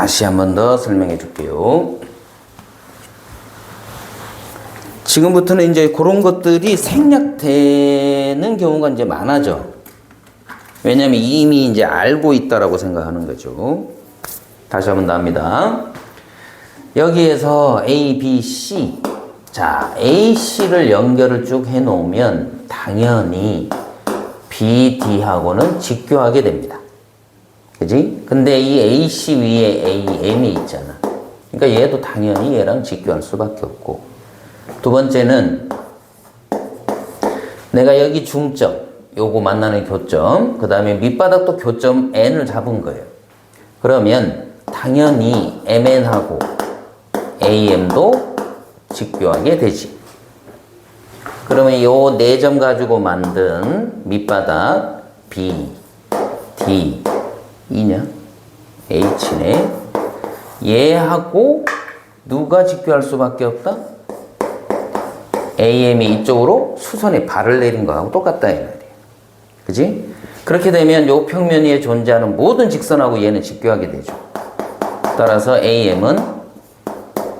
다시 한 번 더 설명해 줄게요. 지금부터는 이제 그런 것들이 생략되는 경우가 이제 많아져. 왜냐면 이미 이제 알고 있다라고 생각하는 거죠. 다시 한 번 더 합니다. 여기에서 A, B, C. 자, A, C를 연결을 쭉 해 놓으면 당연히 B, D하고는 직교하게 됩니다. 그지? 근데 이 A, C 위에 A, M이 있잖아. 그러니까 얘도 당연히 얘랑 직교할 수밖에 없고. 두 번째는 내가 여기 중점, 요거 만나는 교점, 그 다음에 밑바닥도 교점 N을 잡은 거예요. 그러면 당연히 MN하고 AM도 직교하게 되지. 그러면 요 네 점 가지고 만든 밑바닥 B, D, E냐? H네. 얘하고 누가 직교할 수밖에 없다? AM이 이쪽으로 수선에 발을 내린 거하고 똑같다 이 말이에요. 그지? 그렇게 되면 요 평면 위에 존재하는 모든 직선하고 얘는 직교하게 되죠. 따라서 AM은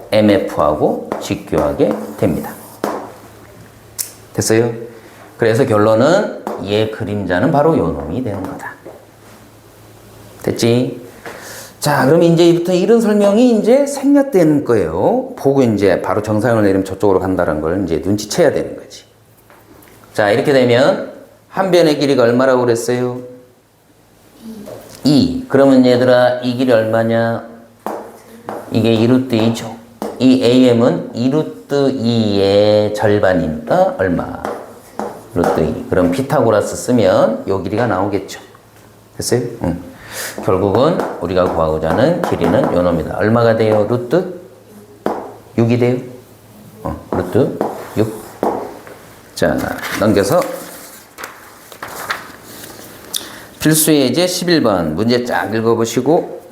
MF하고 직교하게 됩니다. 됐어요? 그래서 결론은 얘 그림자는 바로 요 놈이 되는 거다. 됐지? 자, 그럼 이제부터 이런 설명이 이제 생략되는 거예요. 보고 이제 바로 정상을 내리면 저쪽으로 간다는 걸 이제 눈치채야 되는 거지. 자, 이렇게 되면 한 변의 길이가 얼마라고 그랬어요? 2. 그러면 얘들아, 이 길이 얼마냐? 이게 2루트 2죠. 이 AM은 2루트 2의 절반이니까 얼마? 루트 2. 그럼 피타고라스 쓰면 요 길이가 나오겠죠. 됐어요? 응. 결국은 우리가 구하고자 하는 길이는 요 놈이다. 얼마가 돼요? 루트 6이 돼요? 루트 6. 자, 넘겨서 필수 예제 11번 문제 쫙 읽어보시고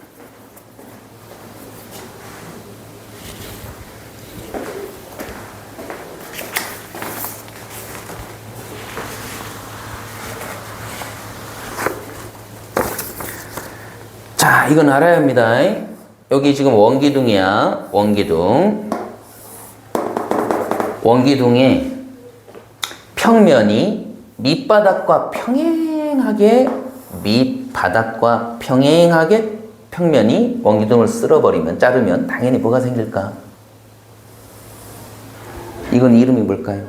자, 이건 알아야 합니다. 여기 지금 원기둥이야. 원기둥. 원기둥의 평면이 밑바닥과 평행하게 평면이 원기둥을 쓸어버리면, 자르면 당연히 뭐가 생길까? 이건 이름이 뭘까요?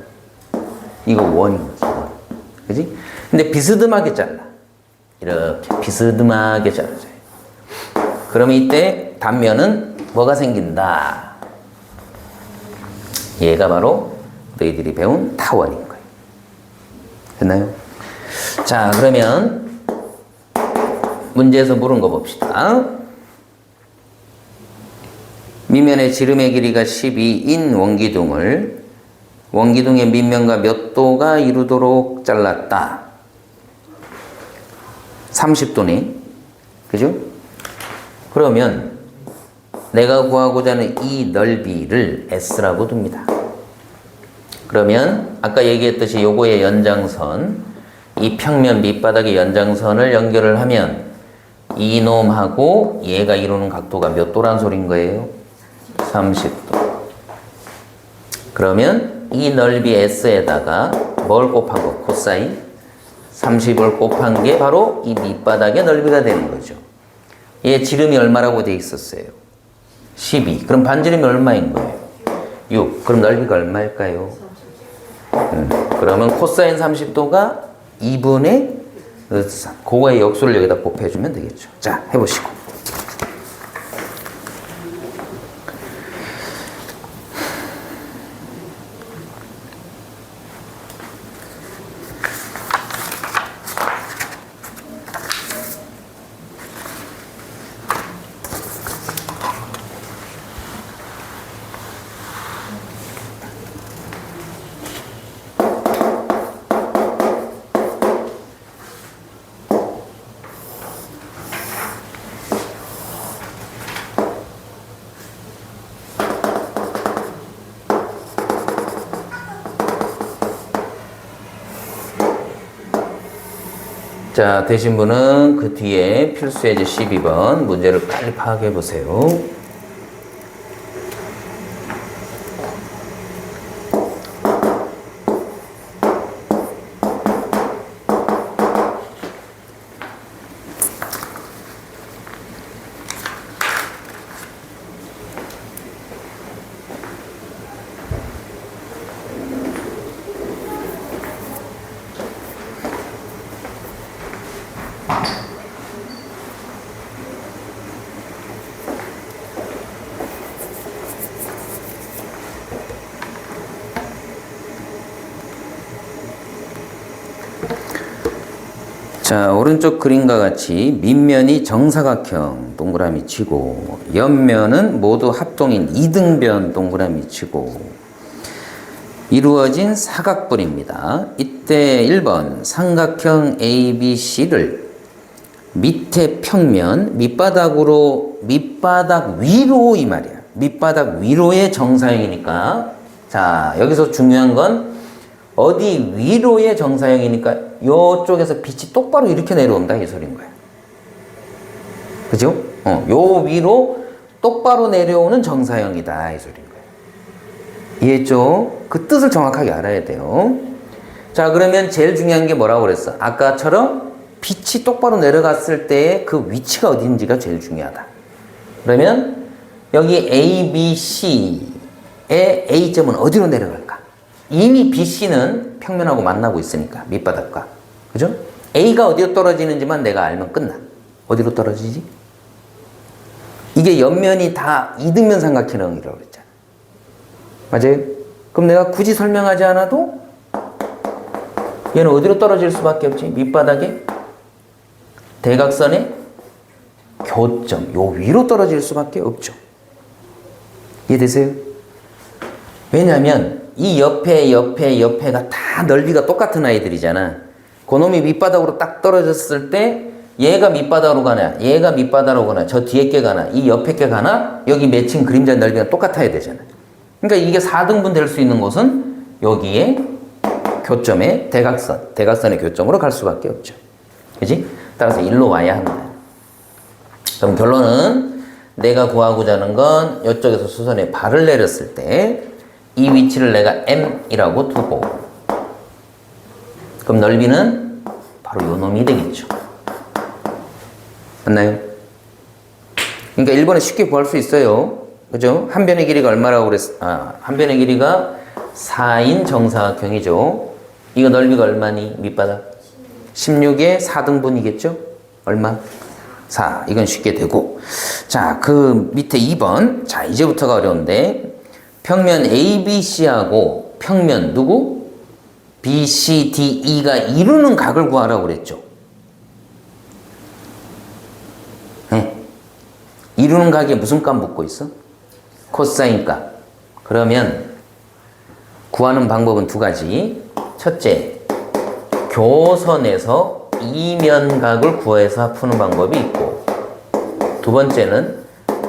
이거 원이지. 그지? 근데 비스듬하게 잘라. 이렇게 비스듬하게 잘라줘요. 그러면 이때 단면은 뭐가 생긴다? 얘가 바로 너희들이 배운 타원인 거예요. 됐나요? 자, 그러면 문제에서 물은 거 봅시다. 밑면의 지름의 길이가 12인 원기둥을 원기둥의 밑면과 몇 도가 이루도록 잘랐다. 30도네. 그죠? 그러면 내가 구하고자 하는 이 넓이를 S라고 둡니다. 그러면 아까 얘기했듯이 요거의 연장선, 이 평면 밑바닥의 연장선을 연결을 하면 이 놈하고 얘가 이루는 각도가 몇 도란 소린 거예요? 30도. 그러면 이 넓이 S에다가 뭘 곱한 거? 코사인 30을 곱한 게 바로 이 밑바닥의 넓이가 되는 거죠. 얘 지름이 얼마라고 돼 있었어요? 12. 그럼 반지름이 얼마인 거예요? 6. 그럼 넓이가 얼마일까요? 그러면 코사인 30도가 2분의 그거의 역수를 여기다 곱해주면 되겠죠. 자, 해보시고. 자, 되신 분은 그 뒤에 필수 예제 12번 문제를 빨리 파악해 보세요. 자, 오른쪽 그림과 같이 밑면이 정사각형 동그라미 치고 옆면은 모두 합동인 이등변 동그라미 치고 이루어진 사각뿔입니다. 이때 1번 삼각형 ABC를 밑에 평면 밑바닥 위로 이 말이야. 밑바닥 위로의 정사형이니까 자, 여기서 중요한 건 어디 위로의 정사형이니까 요쪽에서 빛이 똑바로 이렇게 내려온다 이 소리인 거야. 그죠? 요 위로 똑바로 내려오는 정사형이다 이 소리인 거야. 이해했죠? 그 뜻을 정확하게 알아야 돼요. 자, 그러면 제일 중요한 게 뭐라고 그랬어? 아까처럼 빛이 똑바로 내려갔을 때의 그 위치가 어딘지가 제일 중요하다. 그러면 여기 A, B, C의 A점은 어디로 내려갈까? 이미 BC는 평면하고 만나고 있으니까 밑바닥과 그죠? A가 어디로 떨어지는지만 내가 알면 끝나. 어디로 떨어지지? 이게 옆면이 다 이등변 삼각형이라고 그랬잖아. 맞아요? 그럼 내가 굳이 설명하지 않아도 얘는 어디로 떨어질 수밖에 없지? 밑바닥에 대각선의 교점 요 위로 떨어질 수밖에 없죠. 이해되세요? 왜냐하면 이 옆에가 다 넓이가 똑같은 아이들이잖아. 그놈이 밑바닥으로 딱 떨어졌을 때 얘가 밑바닥으로 가나 얘가 밑바닥으로 가나 저 뒤에 게 가나 이 옆에 게 가나 여기 맺힌 그림자 넓이가 똑같아야 되잖아. 그러니까 이게 4등분 될 수 있는 곳은 여기에 교점의 대각선의 교점으로 갈 수밖에 없죠. 그치? 따라서 일로 와야 한다. 그럼 결론은 내가 구하고자 하는 건 이쪽에서 수선에 발을 내렸을 때 이 위치를 내가 M이라고 두고 그럼 넓이는 바로 요 놈이 되겠죠. 맞나요? 그러니까 1번에 쉽게 구할 수 있어요. 그죠? 한 변의 길이가 얼마라고 그랬어? 한 변의 길이가 4인 정사각형이죠. 이거 넓이가 얼마니? 밑바닥 16의 4등분이겠죠? 얼마? 4. 이건 쉽게 되고. 자, 그 밑에 2번. 자, 이제부터가 어려운데 평면 ABC하고 평면 누구? BCDE가 이루는 각을 구하라고 그랬죠. 네. 이루는 각에 무슨 값 묻고 있어? 코사인 값. 그러면 구하는 방법은 두 가지. 첫째, 교선에서 이면각을 구해서 푸는 방법이 있고 두 번째는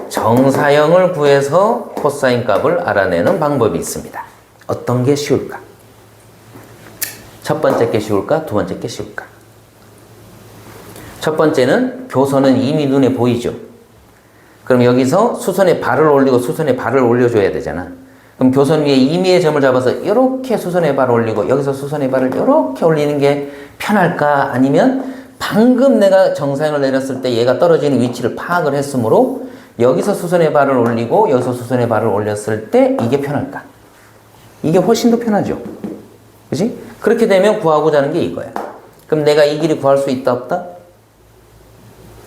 정사형을 구해서 코사인 값을 알아내는 방법이 있습니다. 어떤 게 쉬울까? 첫 번째 게 쉬울까? 두 번째 게 쉬울까? 첫 번째는 교선은 이미 눈에 보이죠. 그럼 여기서 수선에 발을 올리고 수선에 발을 올려줘야 되잖아. 그럼 교선 위에 임의의 점을 잡아서 이렇게 수선에 발을 올리고 여기서 수선에 발을 이렇게 올리는 게 편할까? 아니면 방금 내가 정사형을 내렸을 때 얘가 떨어지는 위치를 파악을 했으므로 여기서 수선에 발을 올리고 여기서 수선에 발을 올렸을 때 이게 편할까? 이게 훨씬 더 편하죠. 그치? 그렇게 되면 구하고자 하는 게 이거야. 그럼 내가 이 길이 구할 수 있다 없다?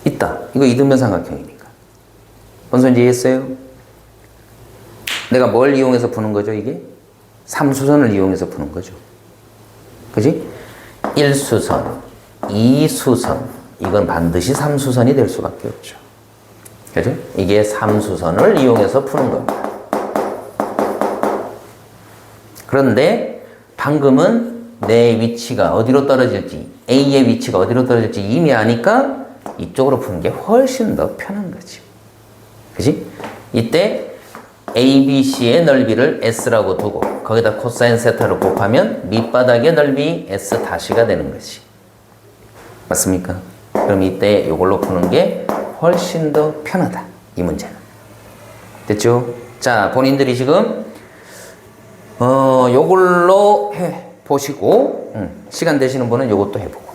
있다. 이거 이등변 삼각형이니까. 뭔 소리인지 이해했어요? 내가 뭘 이용해서 푸는 거죠, 이게? 3수선을 이용해서 푸는 거죠. 그지? 1수선, 2수선. 이건 반드시 3수선이 될 수밖에 없죠. 그죠? 이게 3수선을 이용해서 푸는 겁니다. 그런데 방금은 내 위치가 어디로 떨어질지, A의 위치가 어디로 떨어질지 이미 아니까 이쪽으로 푸는 게 훨씬 더 편한 거지. 그지? 이때 ABC의 넓이를 S라고 두고 거기다 코사인 세타를 곱하면 밑바닥의 넓이 S 다시가 되는 것이. 맞습니까? 그럼 이때 이걸로 푸는 게 훨씬 더 편하다. 이 문제는. 됐죠? 자, 본인들이 지금 요걸로 해 보시고 시간 되시는 분은 요것도 해보고.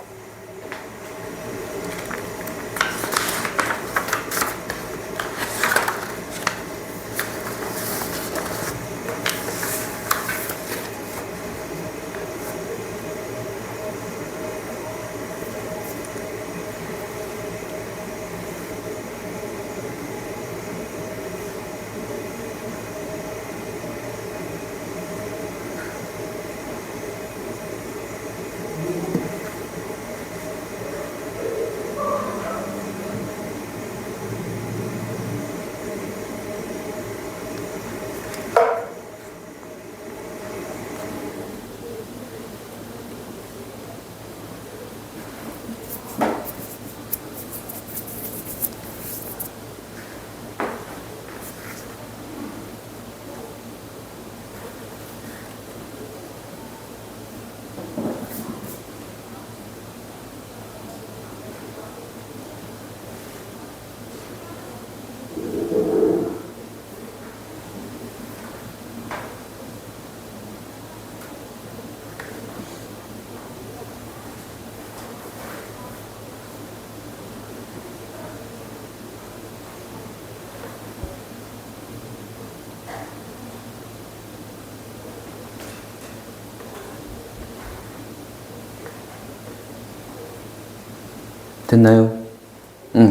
됐나요?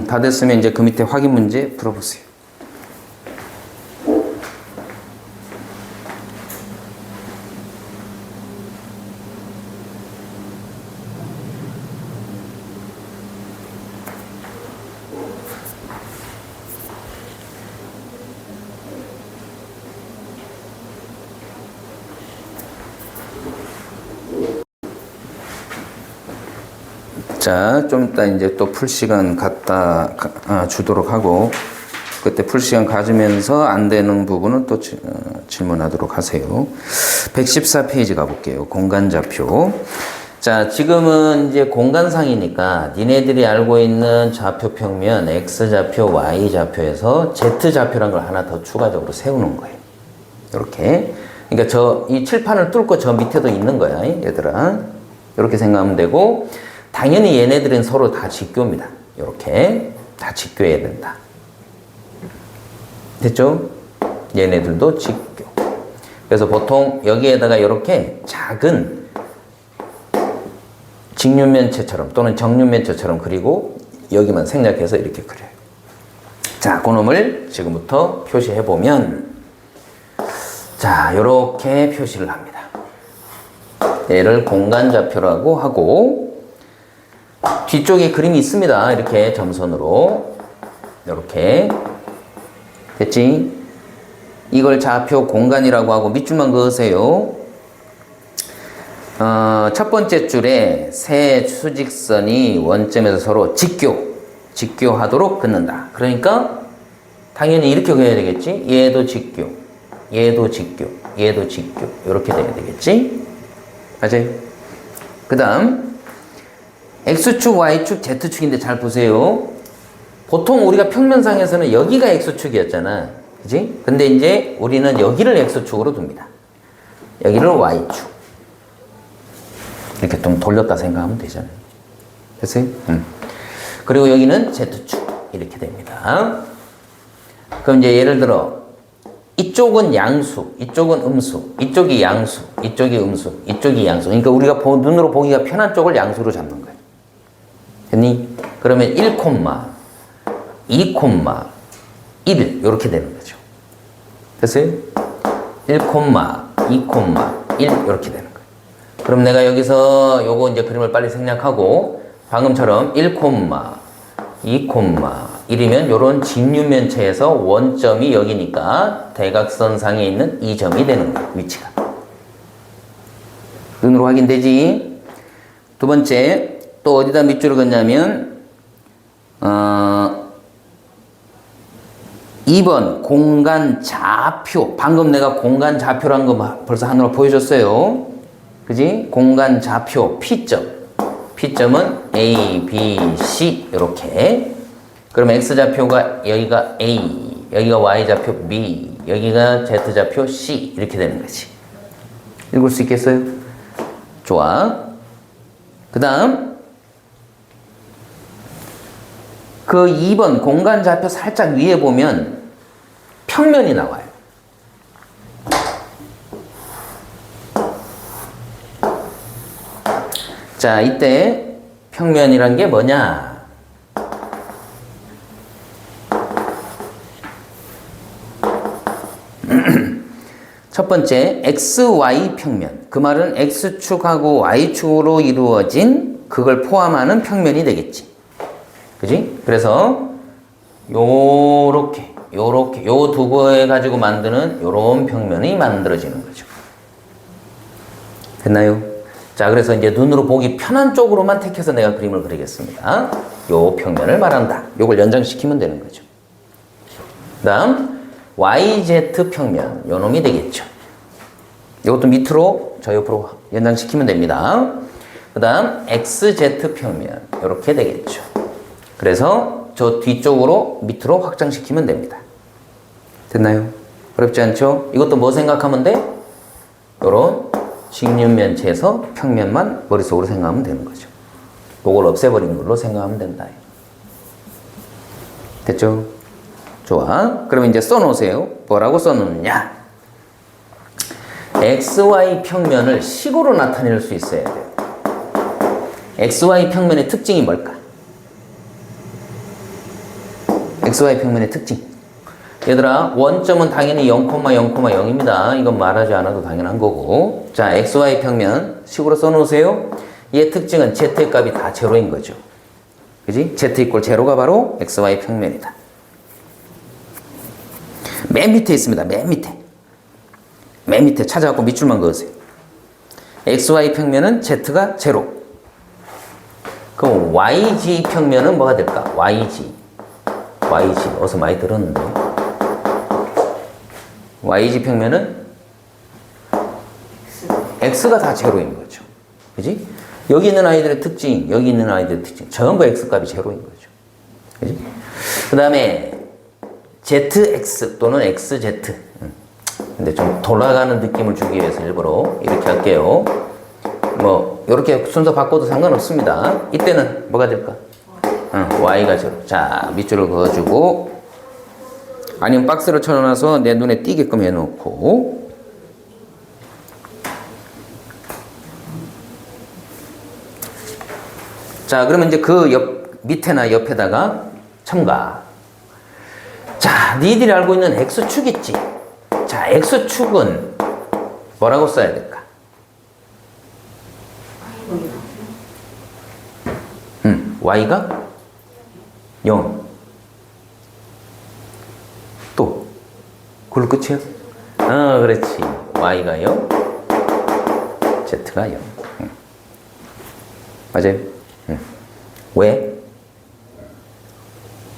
다 됐으면 이제 그 밑에 확인 문제 풀어보세요. 자, 좀 이따 이제 또 풀 시간 갖다 주도록 하고, 그때 풀 시간 가지면서 안 되는 부분은 또 질문하도록 하세요. 114페이지 가볼게요. 공간좌표. 자, 지금은 이제 공간상이니까 니네들이 알고 있는 좌표 평면 X좌표, Y좌표에서 Z좌표라는 걸 하나 더 추가적으로 세우는 거예요. 이렇게. 그러니까 이 칠판을 뚫고 저 밑에도 있는 거야, 얘들아. 이렇게 생각하면 되고, 당연히 얘네들은 서로 다 직교입니다. 이렇게 다 직교해야 된다. 됐죠? 얘네들도 직교. 그래서 보통 여기에다가 이렇게 작은 직육면체처럼 또는 정육면체처럼 그리고 여기만 생략해서 이렇게 그려요. 자, 그놈을 지금부터 표시해보면 자, 이렇게 표시를 합니다. 얘를 공간좌표라고 하고 뒤쪽에 그림이 있습니다. 이렇게 점선으로 이렇게 됐지? 이걸 좌표 공간이라고 하고 밑줄만 그으세요. 첫 번째 줄에 세 수직선이 원점에서 서로 직교하도록 긋는다. 그러니까 당연히 이렇게 그려야 되겠지? 얘도 직교, 얘도 직교, 얘도 직교 이렇게 돼야 되겠지? 맞아요? 그 다음 X축, Y축, Z축인데 잘 보세요. 보통 우리가 평면상에서는 여기가 X축이었잖아. 그지? 근데 이제 우리는 여기를 X축으로 둡니다. 여기를 Y축. 이렇게 좀 돌렸다 생각하면 되잖아요. 됐어요? 그리고 여기는 Z축. 이렇게 됩니다. 그럼 이제 예를 들어 이쪽은 양수, 이쪽은 음수, 이쪽이 양수, 이쪽이 음수, 이쪽이 양수. 그러니까 우리가 눈으로 보기가 편한 쪽을 양수로 잡는 거예요. 됐니? 그러면 1, 2, 1 이렇게 되는 거죠. 됐어요? 1, 2, 1 이렇게 되는 거예요. 그럼 내가 여기서 요거 이제 그림을 빨리 생략하고 방금처럼 1, 2, 1이면 요런 직육면체에서 원점이 여기니까 대각선상에 있는 이 점이 되는 거예요. 위치가. 눈으로 확인되지? 두 번째 또 어디다 밑줄을 긋냐면 2번 공간좌표. 방금 내가 공간좌표라는 거 벌써 하나로 보여줬어요. 그지? 공간좌표 P점 P점은 A, B, C 이렇게. 그럼 X좌표가 여기가 A, 여기가 Y좌표 B, 여기가 Z좌표 C 이렇게 되는 거지. 읽을 수 있겠어요? 좋아. 그 다음 그 2번 공간좌표 살짝 위에 보면 평면이 나와요. 자, 이때 평면이란 게 뭐냐? 첫 번째, XY 평면. 그 말은 X축하고 Y축으로 이루어진 그걸 포함하는 평면이 되겠지. 그지? 그래서 요렇게 요 두 개 가지고 만드는 요런 평면이 만들어지는 거죠. 됐나요? 자, 그래서 이제 눈으로 보기 편한 쪽으로만 택해서 내가 그림을 그리겠습니다. 요 평면을 말한다. 요걸 연장시키면 되는 거죠. 그 다음 YZ 평면, 요 놈이 되겠죠. 이것도 밑으로 저 옆으로 연장시키면 됩니다. 그 다음 XZ 평면, 이렇게 되겠죠. 그래서 저 뒤쪽으로 밑으로 확장시키면 됩니다. 됐나요? 어렵지 않죠? 이것도 뭐 생각하면 돼? 요런 직립면체에서 평면만 머릿속으로 생각하면 되는 거죠. 그걸 없애버린 걸로 생각하면 된다. 됐죠? 좋아. 그러면 이제 써놓으세요. 뭐라고 써놓느냐? XY 평면을 식으로 나타낼 수 있어야 돼요. XY 평면의 특징이 뭘까? XY 평면의 특징. 얘들아, 원점은 당연히 0,0,0입니다. 이건 말하지 않아도 당연한 거고. 자, XY 평면 식으로 써놓으세요. 얘의 특징은 Z의 값이 다 제로인 거죠. 그지? Z 이꼴 제로가 바로 XY 평면이다. 맨 밑에 있습니다. 맨 밑에 찾아갖고 밑줄만 그으세요. XY 평면은 Z가 제로. 그럼 YG 평면은 뭐가 될까? YG 어디서 많이 들었는데. YG 평면은 X가 다 제로인 거죠. 그지? 여기 있는 아이들의 특징, 여기 있는 아이들의 특징, 전부 X 값이 제로인 거죠. 그지? 그 다음에 ZX 또는 XZ. 근데 좀 돌아가는 느낌을 주기 위해서 일부러 이렇게 할게요. 뭐, 이렇게 순서 바꿔도 상관없습니다. 이때는 뭐가 될까? Y가 제로. 자, 밑줄을 그어주고, 아니면 박스를 쳐놔서 내 눈에 띄게끔 해놓고, 자, 그러면 이제 그 밑에나 옆에다가 첨가. 자, 니들이 알고 있는 X축 있지? 자, X축은 뭐라고 써야 될까? Y가 0. 또, 그걸로 끝이야? 그렇지. Y가 0, Z가 0. 맞아요? 왜?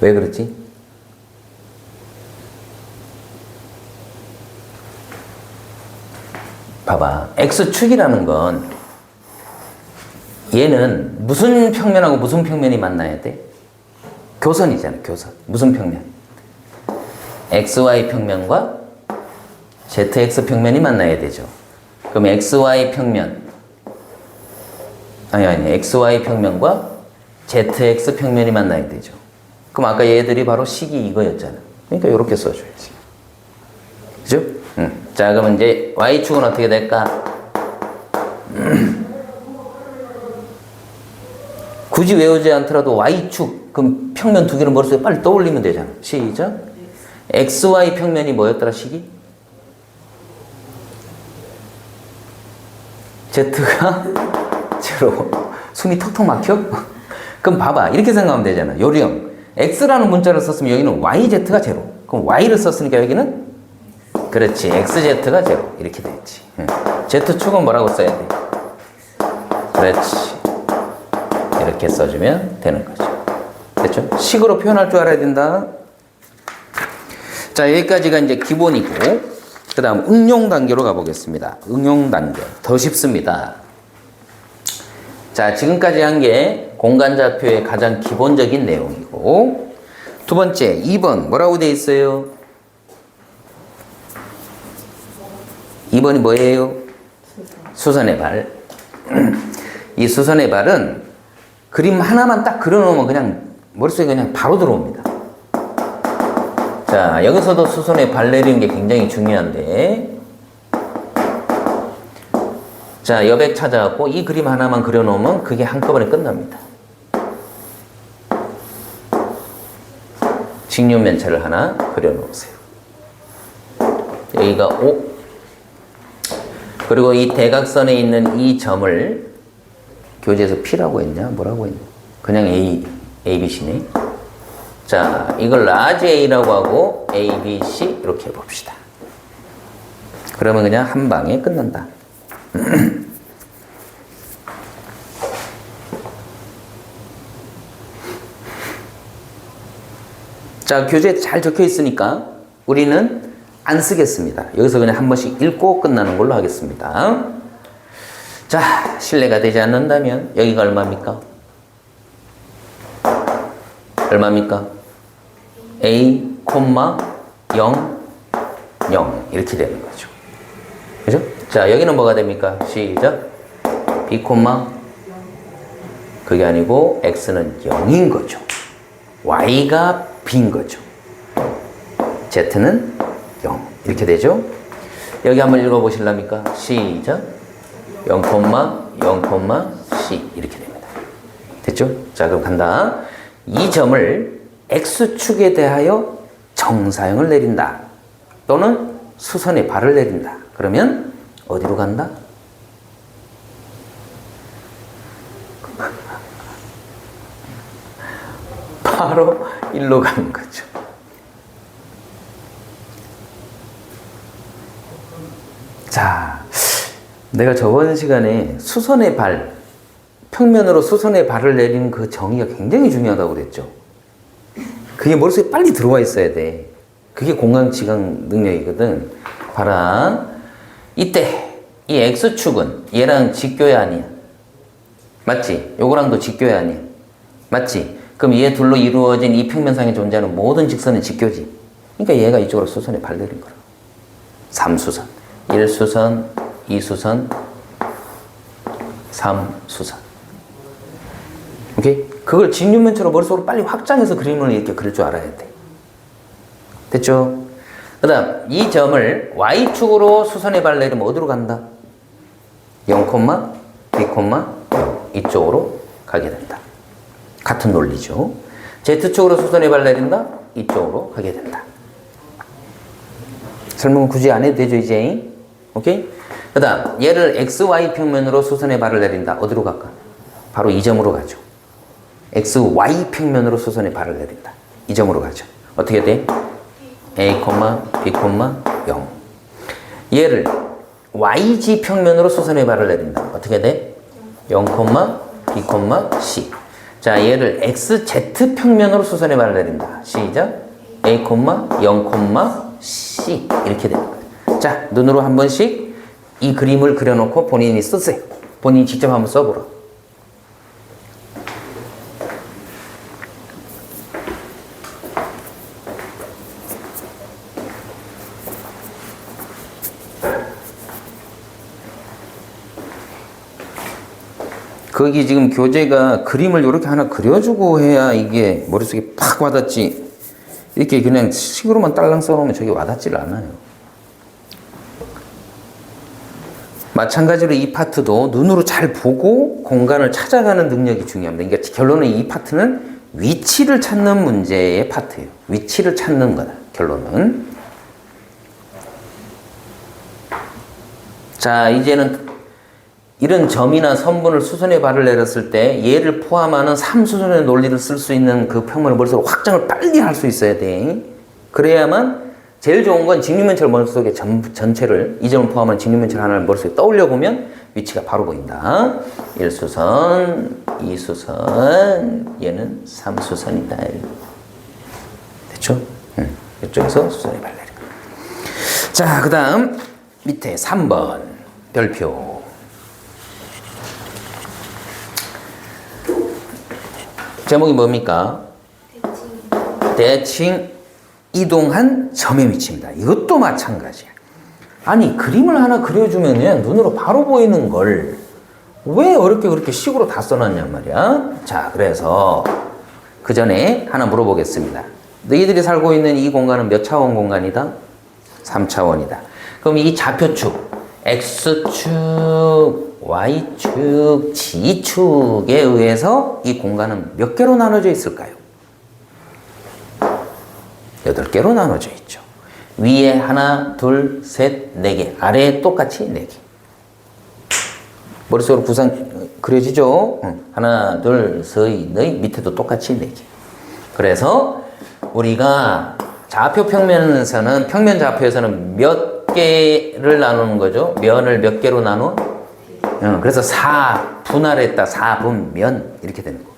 왜 그렇지? 봐봐. X축이라는 건 얘는 무슨 평면하고 무슨 평면이 만나야 돼? 교선이잖아, 교선. 무슨 평면? XY 평면과 ZX 평면이 만나야 되죠. 그럼 XY 평면, XY 평면과 ZX 평면이 만나야 되죠. 그럼 아까 얘들이 바로 식이 이거였잖아. 그러니까 이렇게 써줘야지. 그죠? 자, 그러면 이제 Y축은 어떻게 될까? 굳이 외우지 않더라도 Y축, 그럼 평면 두 개를 머릿속에 빨리 떠올리면 되잖아. 시작. XY 평면이 뭐였더라, 식이? Z가 제로. 숨이 턱턱 막혀? 그럼 봐봐. 이렇게 생각하면 되잖아. 요령. X라는 문자를 썼으면 여기는 YZ가 제로. 그럼 Y를 썼으니까 여기는? 그렇지. XZ가 제로. 이렇게 됐지. Z축은 뭐라고 써야 돼? 그렇지. 이렇게 써주면 되는 거죠. 됐죠? 식으로 표현할 줄 알아야 된다. 자, 여기까지가 이제 기본이고, 그 다음 응용 단계로 가보겠습니다. 응용 단계. 더 쉽습니다. 자, 지금까지 한 게 공간좌표의 가장 기본적인 내용이고, 두 번째, 2번 뭐라고 돼 있어요? 2번이 뭐예요? 수선의 발. 이 수선의 발은 그림 하나만 딱 그려놓으면 그냥 머릿속에 그냥 바로 들어옵니다. 자, 여기서도 수선의 발 내리는 게 굉장히 중요한데, 자, 여백 찾아갖고 이 그림 하나만 그려놓으면 그게 한꺼번에 끝납니다. 직육면체를 하나 그려놓으세요. 여기가 O. 그리고 이 대각선에 있는 이 점을 교재에서 P라고 했냐? 뭐라고 했냐? 그냥 A, ABC네. 자, 이걸 라지 A라고 하고 A, B, C 이렇게 해봅시다. 그러면 그냥 한 방에 끝난다. 자, 교재에 잘 적혀 있으니까 우리는 안 쓰겠습니다. 여기서 그냥 한 번씩 읽고 끝나는 걸로 하겠습니다. 자, 실례가 되지 않는다면 여기가 얼마입니까? 얼마입니까? A, 0, 0 이렇게 되는 거죠. 그죠? 자, 여기는 뭐가 됩니까? 시작. B, 그게 아니고 X는 0인 거죠. Y가 B인 거죠. Z는 0 이렇게 되죠. 여기 한번 읽어보실랍니까? 시작. 0, 0, C 이렇게 됩니다. 됐죠? 자, 그럼 간다. 이 점을 X축에 대하여 정사형을 내린다. 또는 수선의 발을 내린다. 그러면 어디로 간다? 바로 일로 가는 거죠. 자, 내가 저번 시간에 수선의 발, 평면으로 수선의 발을 내리는 그 정의가 굉장히 중요하다고 그랬죠. 그게 머릿속에 빨리 들어와 있어야 돼. 그게 공간지각 능력이거든. 봐라. 이때 이 X축은 얘랑 직교야 아니야? 맞지? 요거랑도 직교야 아니야? 맞지? 그럼 얘 둘로 이루어진 이 평면상에 존재하는 모든 직선은 직교지. 그러니까 얘가 이쪽으로 수선에 발 내린 거라. 3수선. 1수선, 2수선, 3수선. 오케이? 그걸 직육면체로 머릿속으로 빨리 확장해서 그림을 이렇게 그릴 줄 알아야 돼. 됐죠? 그 다음, 이 점을 Y축으로 수선에 발 내리면 어디로 간다? 0, B, 이쪽으로 가게 된다. 같은 논리죠. Z축으로 수선에 발 내린다? 이쪽으로 가게 된다. 설명은 굳이 안 해도 되죠, 이제? 오케이? 그 다음, 얘를 XY 평면으로 수선에 발을 내린다. 어디로 갈까? 바로 이 점으로 가죠. XY 평면으로 수선에 발을 내린다. 이 점으로 가죠. 어떻게 돼? A, B, 0. 얘를 YG 평면으로 수선에 발을 내린다. 어떻게 돼? 0, B, C. 자, 얘를 XZ 평면으로 수선에 발을 내린다. 시작. A, 0, C. 이렇게 되는 거예요. 자, 눈으로 한 번씩 이 그림을 그려놓고 본인이 쓰세요. 본인이 직접 한번 써보라. 거기 지금 교재가 그림을 이렇게 하나 그려주고 해야 이게 머릿속에 팍 와닿지. 이렇게 그냥 식으로만 딸랑 써놓으면 저게 와닿지를 않아요. 마찬가지로 이 파트도 눈으로 잘 보고 공간을 찾아가는 능력이 중요합니다. 그러니까 결론은 이 파트는 위치를 찾는 문제의 파트예요. 위치를 찾는 거다. 결론은. 자, 이제는 이런 점이나 선분을 수선에 발을 내렸을 때 얘를 포함하는 3수선의 논리를 쓸 수 있는 그 평면을 머릿속으로 확장을 빨리 할 수 있어야 돼. 그래야만 제일 좋은 건 직육면체를 머릿속에 전체를 이 점을 포함한 직육면체를 하나를 머릿속에 떠올려 보면 위치가 바로 보인다. 1수선, 2수선, 얘는 3수선이다. 됐죠? 이쪽에서 수선에 발 내린 거. 자, 그 다음 밑에 3번 별표. 제목이 뭡니까? 대칭 이동한 점의 위치입니다. 이것도 마찬가지야. 아니 그림을 하나 그려주면 눈으로 바로 보이는 걸 왜 어렵게 그렇게 식으로 다 써놨냔 말이야. 자, 그래서 그 전에 하나 물어보겠습니다. 너희들이 살고 있는 이 공간은 몇 차원 공간이다? 3차원이다. 그럼 이 좌표축 X축, Y축, G축에 의해서 이 공간은 몇 개로 나눠져 있을까요? 8개로 나눠져 있죠. 위에 하나, 둘, 셋, 4개. 아래에 똑같이 4개. 머릿속으로 구상 그려지죠? 하나, 둘, 셋, 넷. 밑에도 똑같이 4개. 그래서 우리가 좌표 평면에서는, 평면 좌표에서는 몇 개를 나누는 거죠? 면을 몇 개로 나눠? 그래서 4 분할했다. 4분면 이렇게 되는 거.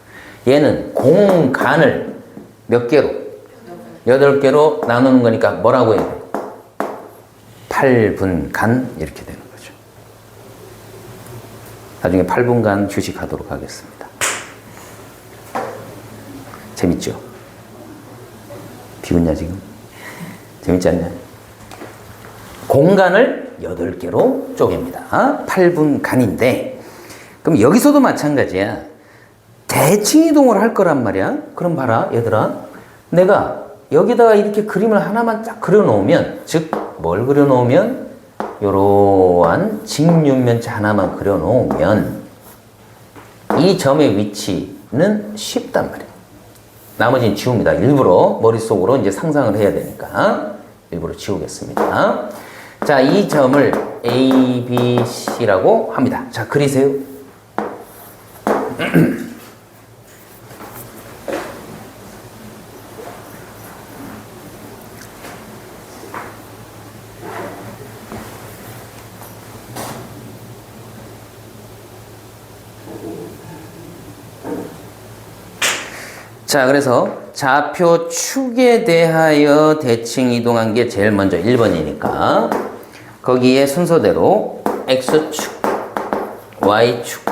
얘는 공간을 몇 개로? 8개로 나누는 거니까 뭐라고 해야 돼? 8분간 이렇게 되는 거죠. 나중에 8분간 휴식하도록 하겠습니다. 재밌죠? 비웃냐 지금? 재밌지 않냐? 공간을 8개로 쪼갭니다. 8분간인데 그럼 여기서도 마찬가지야. 대칭 이동을 할 거란 말이야. 그럼 봐라 얘들아, 내가 여기다가 이렇게 그림을 하나만 딱 그려놓으면, 즉 뭘 그려놓으면 이러한 직육면체 하나만 그려놓으면 이 점의 위치는 쉽단 말이에요. 나머지는 지웁니다. 일부러 머릿속으로 이제 상상을 해야 되니까 일부러 지우겠습니다. 자, 이 점을 A, B, C라고 합니다. 자, 그리세요. 자, 그래서 좌표 축에 대하여 대칭 이동한 게 제일 먼저 1번이니까 거기에 순서대로 X축, Y축,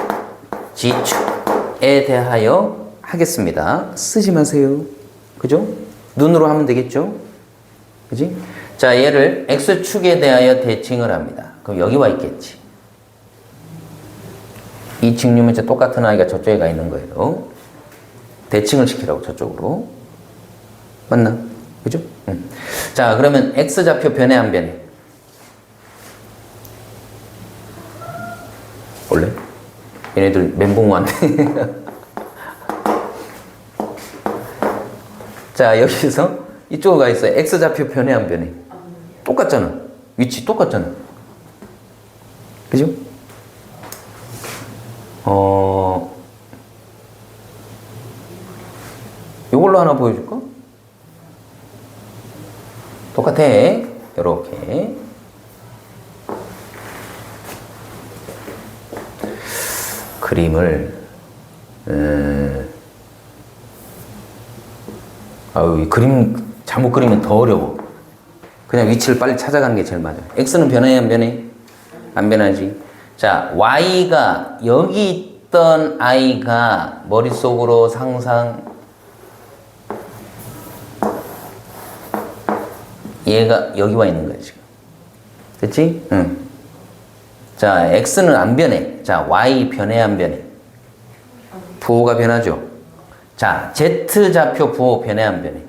G축에 대하여 하겠습니다. 쓰지 마세요. 그죠? 눈으로 하면 되겠죠? 그지? 자, 얘를 X축에 대하여 대칭을 합니다. 그럼 여기 와 있겠지. 이 직육면체 똑같은 아이가 저쪽에 가 있는 거예요. 대칭을 시키라고 저쪽으로. 맞나? 그죠? 응. 자, 그러면 X좌표 변해 안 변해? 원래? 얘네들 멘붕 왔네. 자, 여기서 이쪽으로 가 있어요. X좌표 변해 안 변해? 똑같잖아. 위치 똑같잖아. 그죠? 이걸로 하나 보여줄까? 똑같아. 이렇게. 그림을 이 그림 잘못 그리면 더 어려워. 그냥 위치를 빨리 찾아가는 게 제일 맞아. X는 변해 안 변해? 안 변하지. 자, Y가 여기 있던 아이가 머릿속으로 상상, 얘가 여기 와 있는 거야 지금. 됐지? 응. 자, X는 안 변해. 자, Y 변해 안 변해? 부호가 변하죠. 자, Z 좌표 부호 변해 안 변해?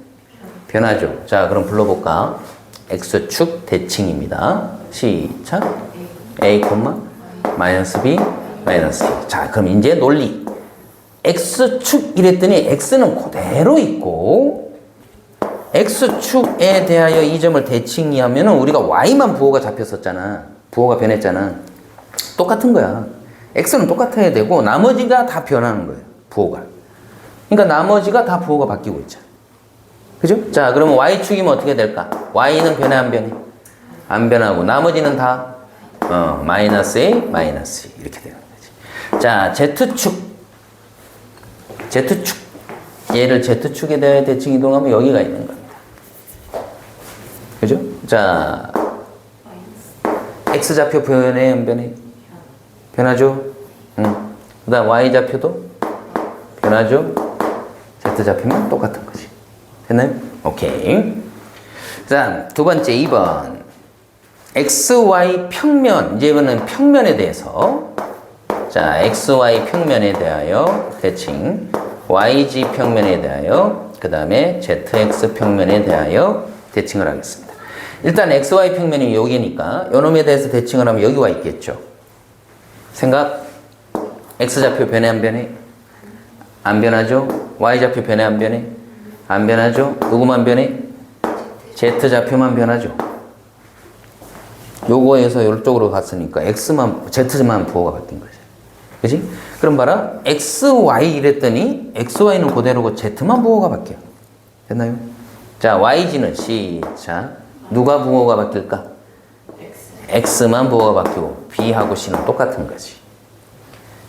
변하죠. 자, 그럼 불러볼까? X축 대칭입니다. 시작. A, 마이너스 B, 마이너스 B. 자, 그럼 이제 논리. X축 이랬더니 X는 그대로 있고 X축에 대하여 이 점을 대칭하면 우리가 Y만 부호가 잡혔었잖아. 부호가 변했잖아. 똑같은 거야. X는 똑같아야 되고 나머지가 다 변하는 거예요. 부호가. 그러니까 나머지가 다 부호가 바뀌고 있잖아. 그죠? 자, 그러면 Y축이면 어떻게 될까? Y는 변해 안 변해? 안 변하고 나머지는 다 마이너스 A, 마이너스 E 이렇게 되는 거지. 자, Z축. 얘를 Z축에 대해 대칭 이동하면 여기가 있는 겁니다. 그죠? 자, X좌표 변해 안 변해? 변하죠? 그 다음 Y좌표도 변하죠? Z좌표면 똑같은 거지. 됐나요? 오케이. 자, 두 번째 2번. XY 평면. 이제 이거는 평면에 대해서. 자, XY 평면에 대하여 대칭. YG 평면에 대하여. 그 다음에 ZX 평면에 대하여 대칭을 하겠습니다. 일단 XY 평면이 여기니까 요놈에 대해서 대칭을 하면 여기 와 있겠죠. 생각? X좌표 변해 안 변해? 안 변하죠? Y좌표 변해 안 변해? 안 변하죠? 누구만 변해? Z좌표만 변하죠. 요거에서 이쪽으로 갔으니까 Z만 부호가 바뀐 거죠. 그치? 그럼 봐라. XY 이랬더니 XY는 그대로고 Z만 부호가 바뀌어. 됐나요? 자, YG는 시작. 누가 부호가 바뀔까? X만 부호가 바뀌고 B하고 C는 똑같은 거지.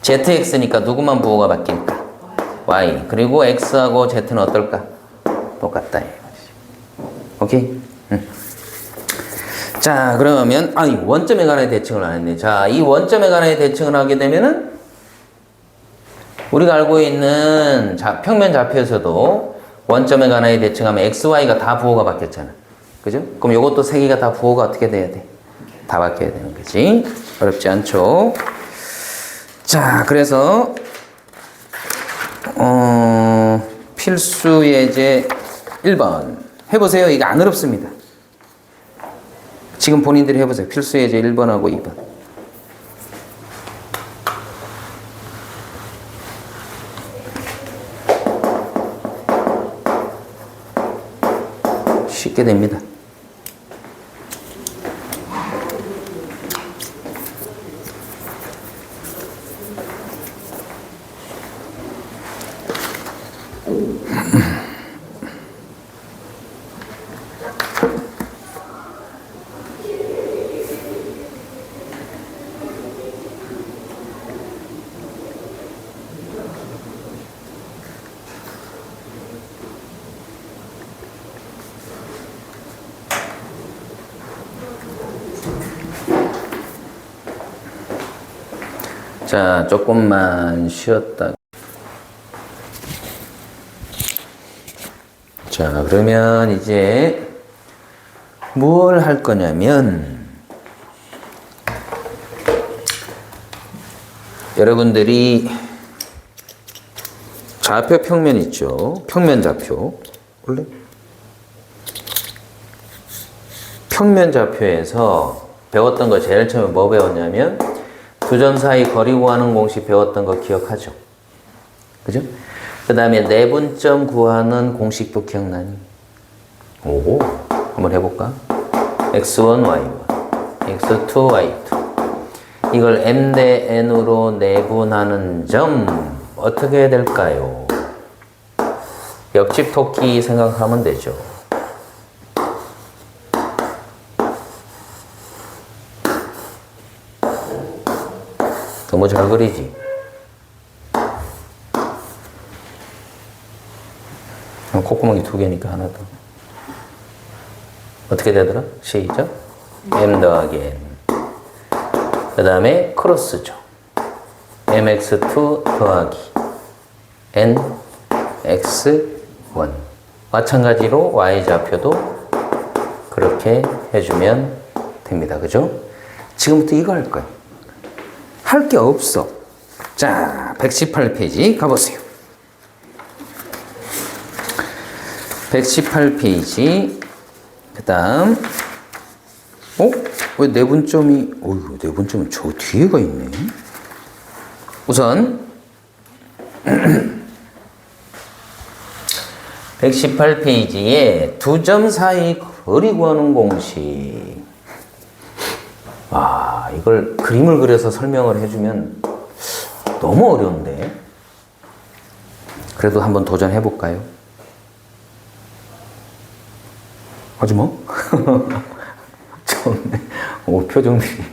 ZX니까 누구만 부호가 바뀔까? Y. 그리고 X하고 Z는 어떨까? 똑같다. 오케이? 응. 자, 그러면 원점에 관해 대칭을 안 했네. 자, 이 원점에 관해 대칭을 하게 되면은 우리가 알고 있는 평면 좌표에서도 원점에 관해 대칭하면 XY가 다 부호가 바뀌었잖아. 그죠? 그럼 요것도 세 개가 다 부호가 어떻게 돼야 돼? 다 바뀌어야 되는 거지. 어렵지 않죠? 자, 그래서 필수 예제 1번 해보세요. 이거 안 어렵습니다. 지금 본인들이 해보세요. 필수 예제 1번하고 2번. 쉽게 됩니다. 자, 조금만 쉬었다. 자, 그러면 이제 뭘 할 거냐면 여러분들이 좌표 평면 있죠? 평면 좌표. 원래 평면 좌표에서 배웠던 거 제일 처음에 뭐 배웠냐면 두 점 사이 거리 구하는 공식 배웠던 거 기억하죠? 그죠? 그 다음에 내분점 구하는 공식도 기억나니? 오, 한번 해볼까? x1, y1, x2, y2. 이걸 m 대 n으로 내분하는 점 어떻게 해야 될까요? 옆집 토끼 생각하면 되죠. 너무 잘 그리지? 콧구멍이 두 개니까 하나 더. 어떻게 되더라? 시작. m 더하기 n. 그 다음에 크로스죠. mx2 더하기 nx1. 마찬가지로 y좌표도 그렇게 해주면 됩니다. 그죠? 지금부터 이거 할 거야. 할 게 없어. 자, 118페이지 가보세요. 118페이지. 그 다음, 왜 내분점이, 내분점은 저 뒤에가 있네. 우선, 118페이지에 두 점 사이 거리 구하는 공식. 이걸 그림을 그려서 설명을 해주면 너무 어려운데. 그래도 한번 도전해 볼까요? 하지 뭐? 좋네. 표정들이.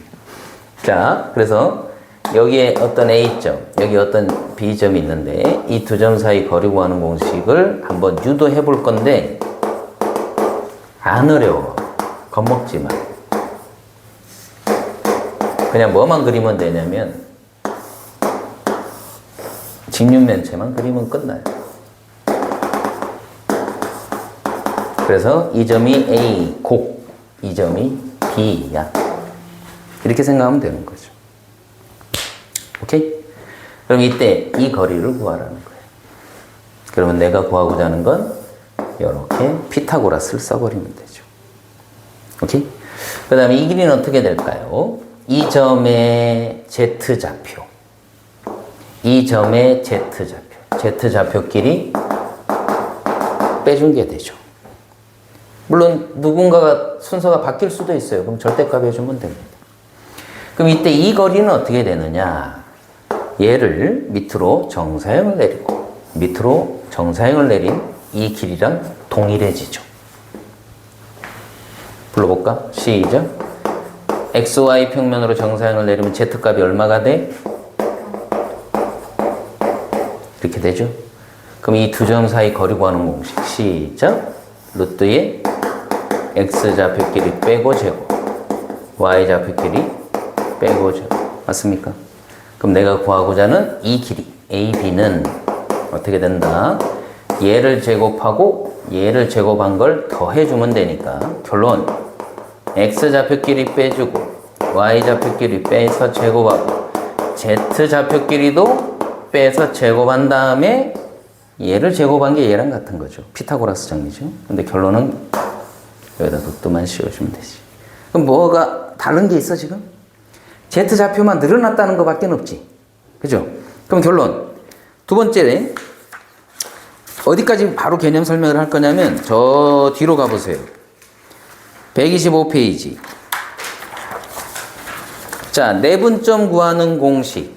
자, 그래서 여기에 어떤 A점, 여기 어떤 B점이 있는데 이 두 점 사이 거리 구하는 공식을 한번 유도해 볼 건데 안 어려워. 겁먹지 마. 그냥 뭐만 그리면 되냐면 직육면체만 그리면 끝나요. 그래서 이 점이 A, 곡. 이 점이 B야. 이렇게 생각하면 되는 거죠. 오케이? 그럼 이때 이 거리를 구하라는 거예요. 그러면 내가 구하고자 하는 건 이렇게 피타고라스를 써버리면 되죠. 오케이? 그 다음에 이 길이는 어떻게 될까요? 이 점의 Z좌표. 이 점의 Z좌표. Z좌표끼리 빼준 게 되죠. 물론 누군가가 순서가 바뀔 수도 있어요. 그럼 절대값 해주면 됩니다. 그럼 이때 이 거리는 어떻게 되느냐? 얘를 밑으로 정사형을 내리고 밑으로 정사형을 내린 이 길이랑 동일해지죠. 불러볼까? 시작. XY 평면으로 정사형을 내리면 Z값이 얼마가 돼? 이렇게 되죠. 그럼 이 두 점 사이 거리 구하는 공식. 시작. 루트에 X좌표끼리 빼고 제곱, Y좌표끼리 빼고 제곱. 맞습니까? 그럼 내가 구하고자 하는 이 길이 AB는 어떻게 된다? 얘를 제곱하고 얘를 제곱한 걸 더해주면 되니까 결론 X좌표끼리 빼주고 Y좌표끼리 빼서 제곱하고 Z좌표끼리도 빼서 제곱한 다음에 얘를 제곱한 게 얘랑 같은 거죠. 피타고라스 정리죠. 근데 결론은 여기다 도트만 씌워주면 되지. 그럼 뭐가 다른 게 있어 지금? Z좌표만 늘어났다는 것밖에 없지. 그죠? 그럼 결론 두 번째에 어디까지 바로 개념 설명을 할 거냐면 저 뒤로 가보세요. 125페이지. 자, 내분점 구하는 공식.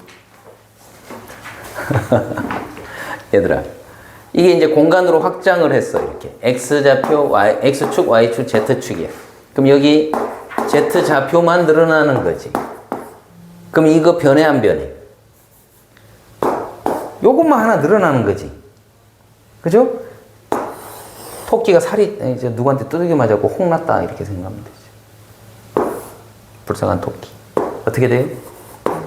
얘들아, 이게 이제 공간으로 확장을 했어. 이렇게 X좌표, X축, Y축, Z축이야. 그럼 여기 Z좌표만 늘어나는 거지. 그럼 이거 변해 안 변해? 요것만 하나 늘어나는 거지. 그죠? 토끼가 살이 이제 누구한테 두들겨 맞았고 홍났다 이렇게 생각하면 되죠. 불쌍한 토끼. 어떻게 돼요?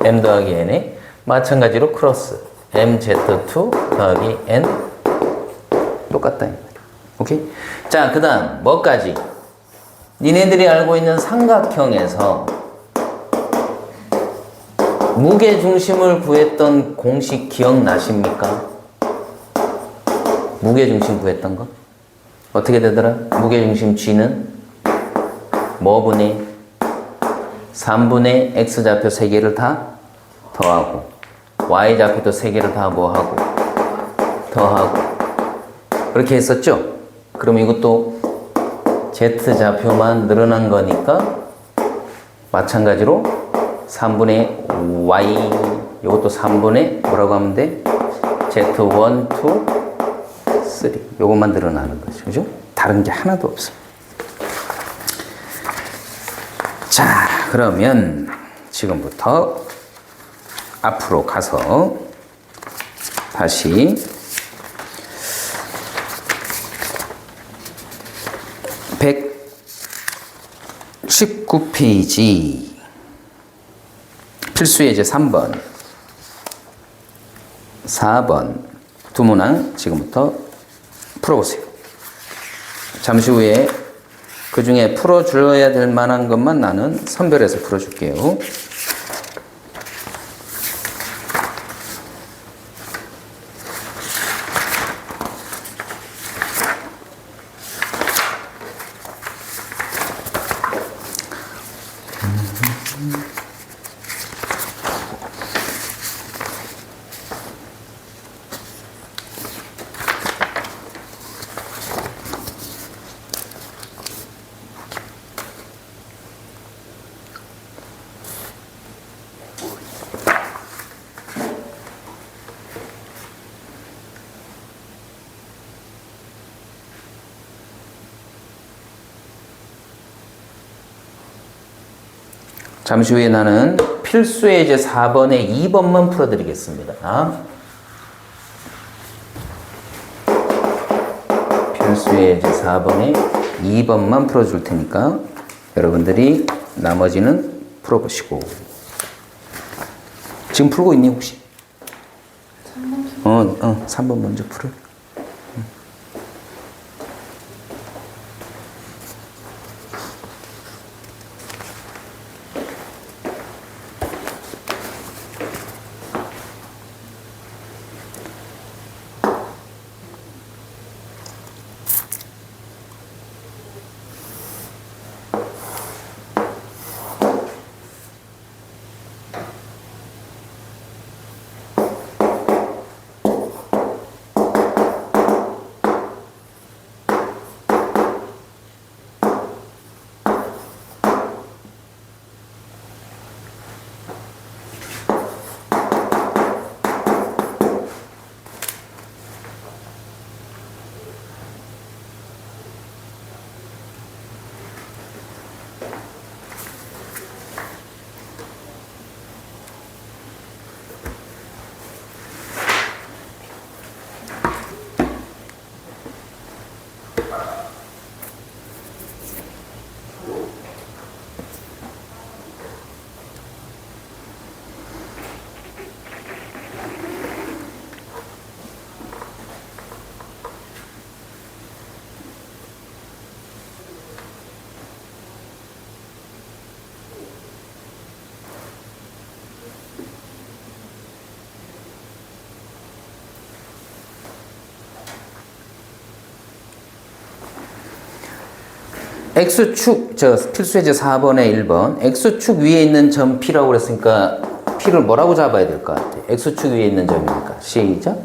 M 더하기 N에 마찬가지로 크로스 MZ2 더하기 N 똑같다 이 말이야. 오케이? 자, 그 다음 뭐까지? 니네들이 알고 있는 삼각형에서 무게중심을 구했던 공식 기억나십니까? 무게중심 구했던 거? 어떻게 되더라? 무게중심 G는 뭐분의 3분의 X좌표 3개를 다 더하고 Y좌표도 3개를 다 뭐하고 더하고 그렇게 했었죠? 그럼 이것도 Z좌표만 늘어난 거니까 마찬가지로 3분의 Y 이것도 3분의 뭐라고 하면 돼? Z1, 2 3. 요것만 늘어나는 거죠. 그죠? 다른 게 하나도 없어. 자, 그러면 지금부터 앞으로 가서 다시 119페이지 필수 예제 3번 4번 두 문항 지금부터 풀어보세요. 잠시 후에 그 중에 풀어줘야 될 만한 것만 나는 선별해서 풀어줄게요. 잠시 후에 나는 필수 예제 4번에 2번만 풀어드리겠습니다. 필수 예제 4번에 2번만 풀어줄 테니까 여러분들이 나머지는 풀어보시고. 지금 풀고 있니 혹시? 3번 먼저 풀어. X축, 필수예제 4번에 1번. X축 위에 있는 점 P라고 그랬으니까 P를 뭐라고 잡아야 될 것 같아? X축 위에 있는 점이니까. 시작.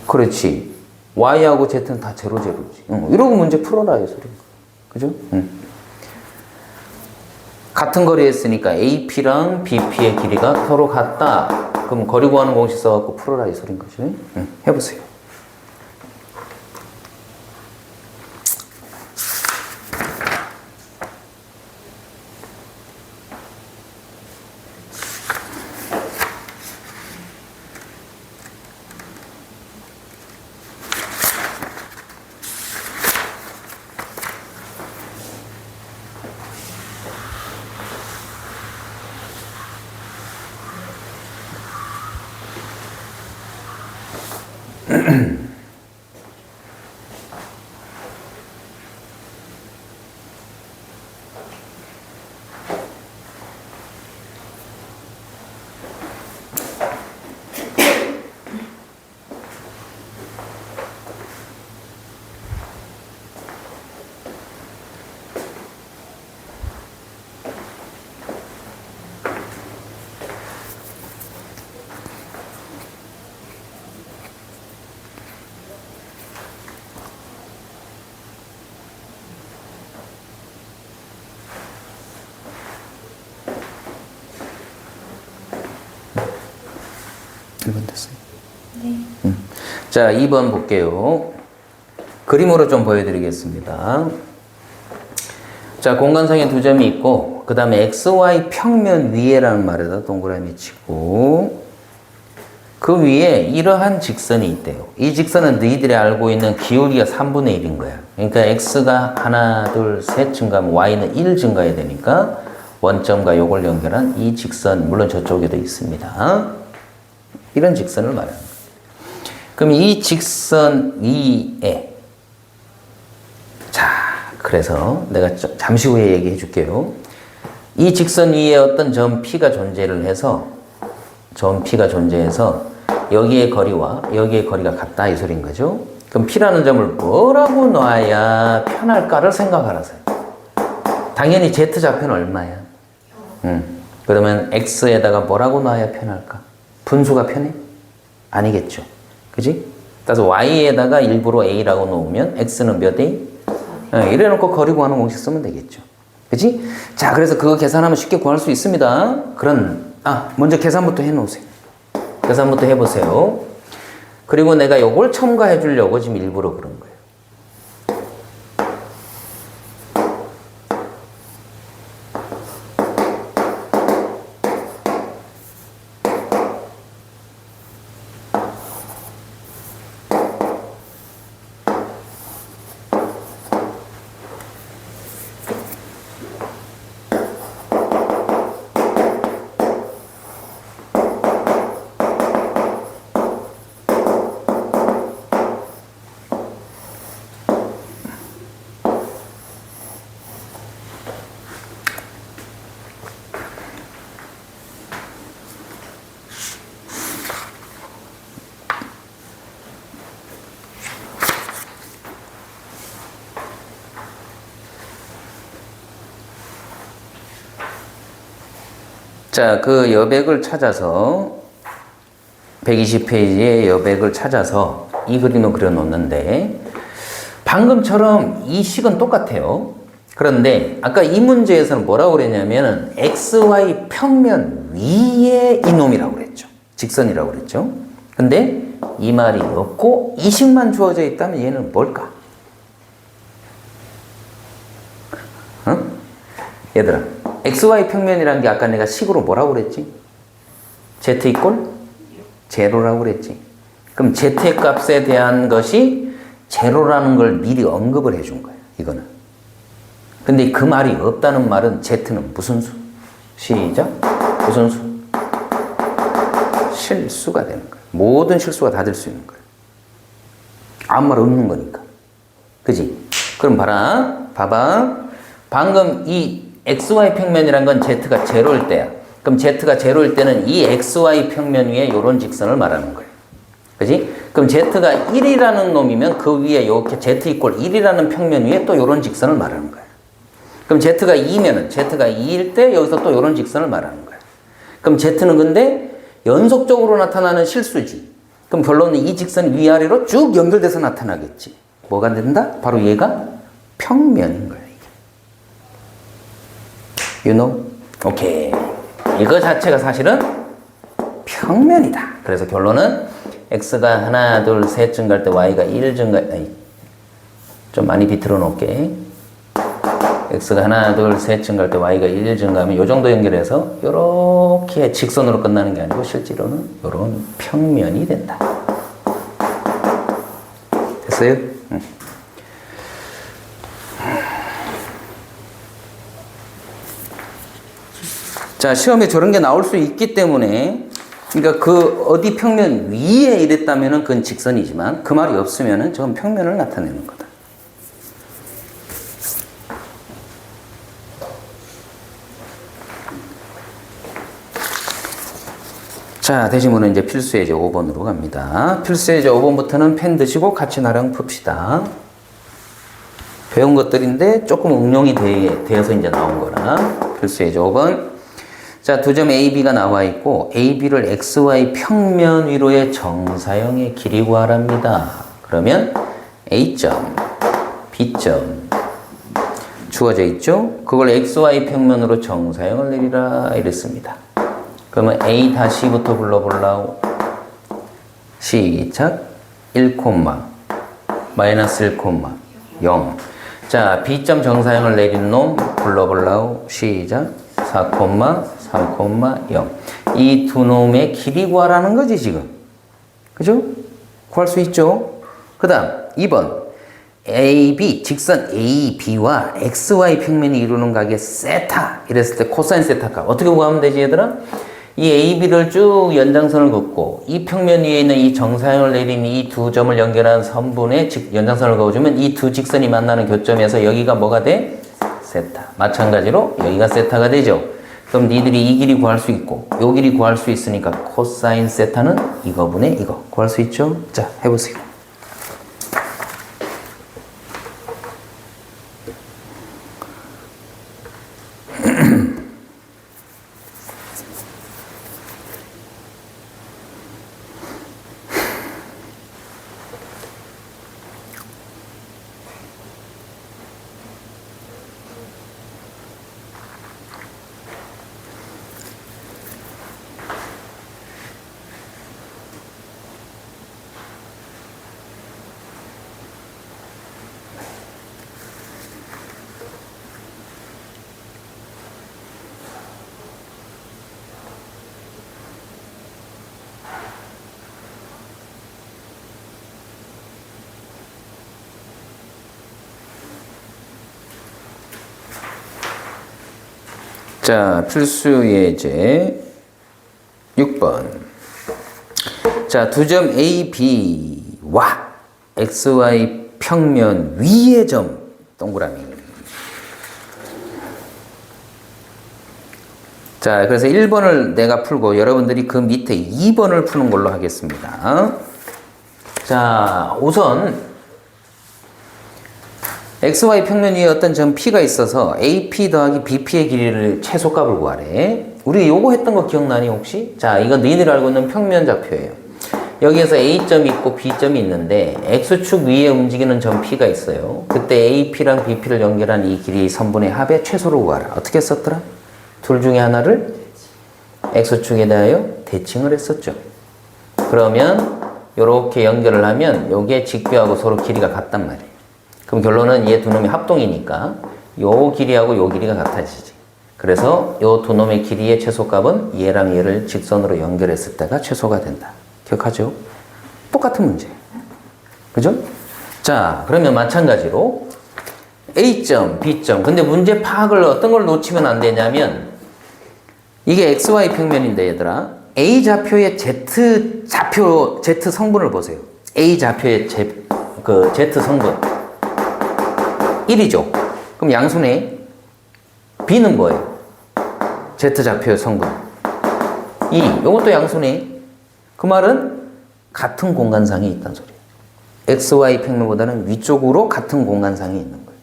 그렇지. Y하고 Z는 다 제로 제로지. 이러고 문제 풀어라 이 소리. 그죠? 같은 거리에 있으니까 AP랑 BP의 길이가 서로 같다. 그럼 거리 구하는 공식 써갖고 풀어라 이 소린 거지. 해보세요. 됐어요. 네. 자, 2번 볼게요. 그림으로 좀 보여드리겠습니다. 자, 공간상에 두 점이 있고, 그 다음에 XY 평면 위에라는 말에다 동그라미 치고, 그 위에 이러한 직선이 있대요. 이 직선은 너희들이 알고 있는 기울기가 3분의 1인 거야. 그러니까 X가 하나, 둘, 셋 증가하면 Y는 1 증가해야 되니까, 원점과 요걸 연결한 이 직선, 물론 저쪽에도 있습니다. 이런 직선을 말하는 거예요. 그럼 이 직선 위에, 자, 그래서 내가 잠시 후에 얘기해 줄게요. 이 직선 위에 어떤 점 P가 존재를 해서, 점 P가 존재해서 여기의 거리와 여기의 거리가 같다 이 소리인 거죠. 그럼 P라는 점을 뭐라고 놔야 편할까를 생각하라세요. 당연히 Z좌표는 얼마야? 그러면 X에다가 뭐라고 놔야 편할까? 분수가 편해? 아니겠죠. 그지? 따라서 Y에다가 일부러 A라고 놓으면 X는 몇 A? 이래놓고 거리 구하는 공식 쓰면 되겠죠. 그지? 자, 그래서 그거 계산하면 쉽게 구할 수 있습니다. 먼저 계산부터 해 놓으세요. 계산부터 해보세요. 그리고 내가 요걸 첨가해 주려고 지금 일부러 그런 거예요. 자, 그 여백을 찾아서 120페이지의 여백을 찾아서 이 그림을 그려놓는데 방금처럼 이 식은 똑같아요. 그런데 아까 이 문제에서는 뭐라고 그랬냐면 XY 평면 위에 이놈이라고 그랬죠. 직선이라고 그랬죠. 근데 이 말이 없고 이 식만 주어져 있다면 얘는 뭘까? 얘들아, XY 평면이라는 게 아까 내가 식으로 뭐라고 그랬지? Z 이꼴? 제로라고 그랬지. 그럼 Z의 값에 대한 것이 제로라는 걸 미리 언급을 해준 거예요. 이거는. 근데 그 말이 없다는 말은 Z는 무슨 수? 시작. 무슨 수? 실수가 되는 거예요. 모든 실수가 다 될 수 있는 거예요. 아무 말 없는 거니까. 그지? 그럼 봐봐. 방금 이 XY 평면이란 건 Z가 제로일 때야. 그럼 Z가 제로일 때는 이 XY 평면 위에 이런 직선을 말하는 거예요. 그지? 그럼 Z가 1이라는 놈이면 그 위에 이렇게 Z 이퀄 1이라는 평면 위에 또 이런 직선을 말하는 거야. 그럼 Z가 2면은 Z가 2일 때 여기서 또 이런 직선을 말하는 거야. 그럼 Z는 근데 연속적으로 나타나는 실수지. 그럼 결론은 이 직선이 위아래로 쭉 연결돼서 나타나겠지. 뭐가 된다? 바로 얘가 평면인 거야. You know? 오케이. 이거 자체가 사실은 평면이다. 그래서 결론은 x가 하나, 둘, 셋 증가할 때 y가 1 좀 많이 비틀어 놓을게. x가 하나, 둘, 셋 증가할 때 y가 1 증가하면 요 정도 연결해서 요렇게 직선으로 끝나는 게 아니고 실제로는 요런 평면이 된다. 됐어요? 응. 자, 시험에 저런 게 나올 수 있기 때문에, 그러니까 그 어디 평면 위에 이랬다면은 그건 직선이지만 그 말이 없으면은 저건 평면을 나타내는 거다. 자, 대신문은 이제 필수예제 5번으로 갑니다. 필수예제 5번부터는 펜 드시고 같이 나랑 풉시다. 배운 것들인데 조금 응용이 되어서 이제 나온 거라. 필수예제 5번. 자, 두 점 AB가 나와 있고 AB를 XY 평면 위로의 정사형의 길이 구하랍니다. 그러면 A점, B점 주어져 있죠? 그걸 XY 평면으로 정사형을 내리라 이랬습니다. 그러면 A 다시부터 불러볼라고. 시작. 1, 마이너스 1, 0. 자, B점 정사형을 내린 놈 불러볼라고. 시작. 4, 3, 0. 이 두 놈의 길이 구하라는 거지, 지금. 그죠? 구할 수 있죠? 그 다음, 2번. AB, 직선 AB와 XY 평면이 이루는 각의 세타. 이랬을 때 코사인 세타 값. 어떻게 구하면 되지, 얘들아? 이 AB를 쭉 연장선을 긋고, 이 평면 위에 있는 이 정사형을 내린 이 두 점을 연결한 선분의 연장선을 그어주면 이 두 직선이 만나는 교점에서 여기가 뭐가 돼? 세타. 마찬가지로 여기가 세타가 되죠. 그럼 니들이 이 길이 구할 수 있고 요 길이 구할 수 있으니까 코사인 세타는 이거분의 이거 구할 수 있죠? 자, 해보세요. 자, 필수 예제 6번. 자, 두 점 AB와 XY 평면 위의 점 동그라미. 자, 그래서 1번을 내가 풀고 여러분들이 그 밑에 2번을 푸는 걸로 하겠습니다. 자, 우선 XY 평면 위에 어떤 점 P가 있어서 AP 더하기 BP의 길이를 최소값을 구하래. 우리 요거 했던 거 기억나니 혹시? 자, 이건 너희들이 알고 있는 평면 좌표예요. 여기에서 A점이 있고 B점이 있는데 X축 위에 움직이는 점 P가 있어요. 그때 AP랑 BP를 연결한 이 길이 선분의 합의 최소를 구하라. 어떻게 썼더라? 둘 중에 하나를 X축에 대하여 대칭을 했었죠. 그러면 요렇게 연결을 하면 요게 직비하고 서로 길이가 같단 말이에요. 그럼 결론은 얘 두 놈이 합동이니까 요 길이하고 요 길이가 같아지지. 그래서 요 두 놈의 길이의 최소값은 얘랑 얘를 직선으로 연결했을 때가 최소가 된다. 기억하죠? 똑같은 문제. 그죠? 자, 그러면 마찬가지로 A점, B점. 근데 문제 파악을 어떤 걸 놓치면 안 되냐면 이게 XY 평면인데 얘들아. A 좌표의 Z 성분을 보세요. A 좌표의 Z 성분. 1이죠. 그럼 양수네. B는 뭐예요? Z 좌표의 성분. 2. 요것도 양수네. 그 말은 같은 공간상에 있다는 소리예요. XY 평면보다는 위쪽으로 같은 공간상에 있는 거예요.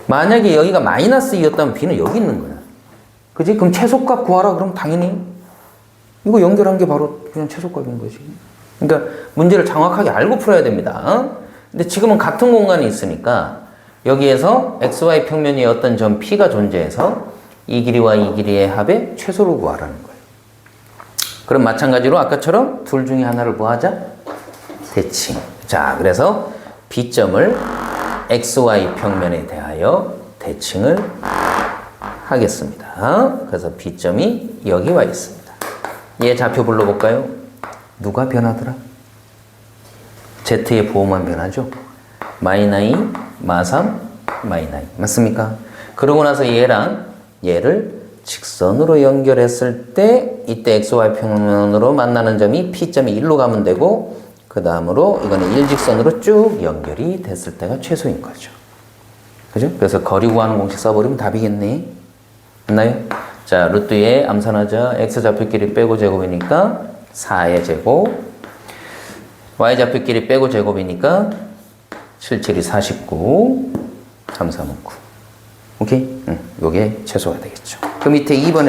만약에 여기가 마이너스 2였다면 B는 여기 있는 거야. 그지? 그럼 최소값 구하라. 그럼 당연히 이거 연결한 게 바로 그냥 최소값인 거지. 그러니까 문제를 정확하게 알고 풀어야 됩니다. 근데 지금은 같은 공간이 있으니까 여기에서 XY 평면이 어떤 점 P가 존재해서 이 길이와 이 길이의 합의 최소를 구하라는 거예요. 그럼 마찬가지로 아까처럼 둘 중에 하나를 뭐 하자? 대칭. 자, 그래서 B점을 XY 평면에 대하여 대칭을 하겠습니다. 그래서 B점이 여기 와 있습니다. 얘 좌표 불러볼까요? 누가 변하더라? Z의 부호만 변하죠? -2, -3, -2 맞습니까? 그러고 나서 얘랑 얘를 직선으로 연결했을 때 이때 XY 평면으로 만나는 점이 P점이 1로 가면 되고 그 다음으로 이거는 일직선으로 쭉 연결이 됐을 때가 최소인 거죠. 그죠? 그래서 거리 구하는 공식 써버리면 답이겠네. 맞나요? 자, 루트에 암산하자. X좌표끼리 빼고 제곱이니까 4의 제곱. Y좌표끼리 빼고 제곱이니까 7, 7이 49. 3, 3은 9. 오케이? 요게 최소가 되겠죠. 그 밑에 2번에